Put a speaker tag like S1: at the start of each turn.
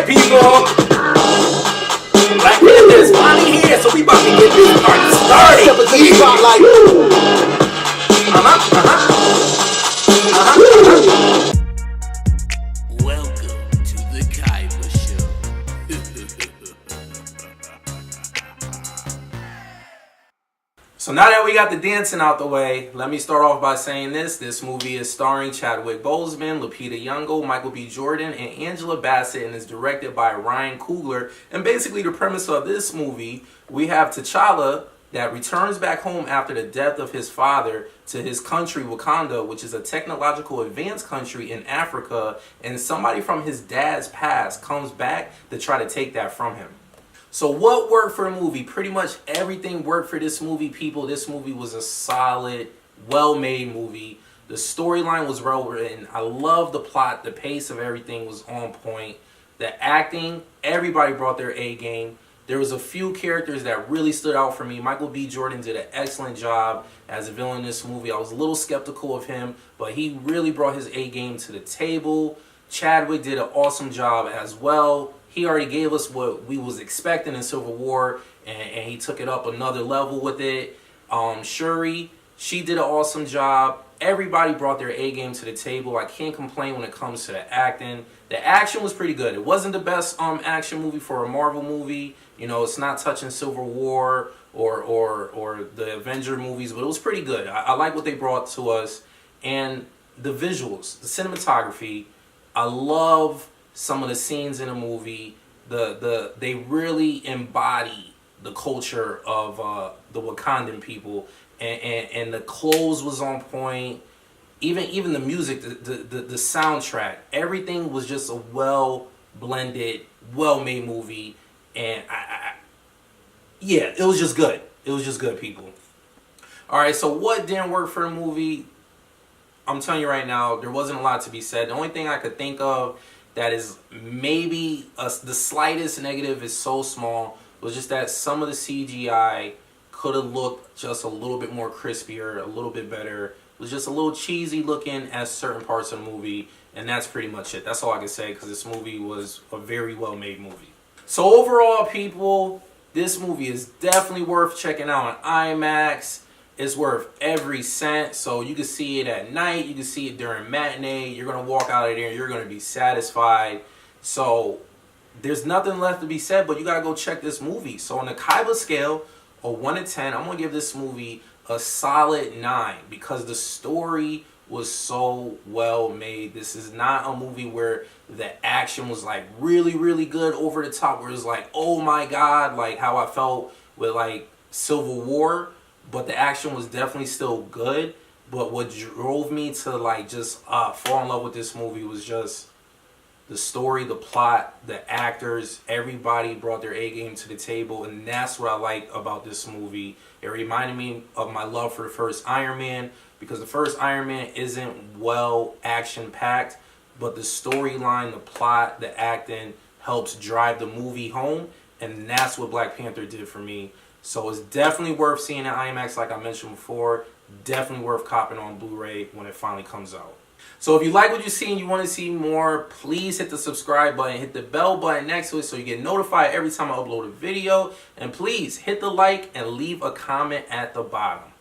S1: people. Black Panther is finally here, so we about to get this party started.
S2: Step into the spotlight.
S1: Welcome to the Kaiba Show. So now that we got the dancing out the way, let me start off by saying this. This movie is starring Chadwick Boseman, Lupita Nyong'o, Michael B. Jordan, and Angela Bassett, and is directed by Ryan Coogler. And basically the premise of this movie, we have T'Challa that returns back home after the death of his father to his country, Wakanda, which is a technological advanced country in Africa, and somebody from his dad's past comes back to try to take that from him. So what worked for the movie? Pretty much everything worked for this movie, people. This movie was a solid, well-made movie. The storyline was well written. I love the plot. The pace of everything was on point. The acting, everybody brought their A game. There was a few characters that really stood out for me. Michael B. Jordan did an excellent job as a villain in this movie. I was a little skeptical of him, but he really brought his A game to the table. Chadwick did an awesome job as well. He already gave us what we was expecting in Civil War, and he took it up another level with it. Shuri, she did an awesome job. Everybody brought their A game to the table. I can't complain when it comes to the acting. The action was pretty good. It wasn't the best action movie for a Marvel movie. You know, it's not touching Civil War or the Avenger movies, but it was pretty good. I like what they brought to us. And the visuals, the cinematography, I love some of the scenes in the movie. They really embody the culture of the Wakandan people, and the clothes was on point. Even the music, the soundtrack, everything was just a well blended, well made movie, and yeah, it was just good. It was just good, people. All right, so what didn't work for the movie? I'm telling you right now, there wasn't a lot to be said. The only thing I could think of that is maybe the slightest negative, is so small, was just that some of the CGI could have looked just a little bit more crispier, a little bit better. It was just a little cheesy looking at certain parts of the movie, and that's pretty much it. That's all I can say, because this movie was a very well made movie. So overall, people, this movie is definitely worth checking out on IMAX. It's worth every cent. So you can see it at night. You can see it during matinee. You're going to walk out of there and you're going to be satisfied. So there's nothing left to be said, but you got to go check this movie. So on the Kaiba scale of 1 to 10, I'm going to give this movie a solid 9 because the story was so well made. This is not a movie where the action was like really, really good over the top, where it's like, oh my God, like how I felt with like Civil War. But the action was definitely still good. But what drove me to like just fall in love with this movie was just the story, the plot, the actors. Everybody brought their A game to the table, and that's what I like about this movie. It reminded me of my love for the first Iron Man, because the first Iron Man isn't well action packed, but the storyline, the plot, the acting helps drive the movie home, and that's what Black Panther did for me. So it's definitely worth seeing at IMAX, like I mentioned before. Definitely worth copping on Blu-ray when it finally comes out. So if you like what you see and you want to see more, please hit the subscribe button. Hit the bell button next to it so you get notified every time I upload a video. And please hit the like and leave a comment at the bottom.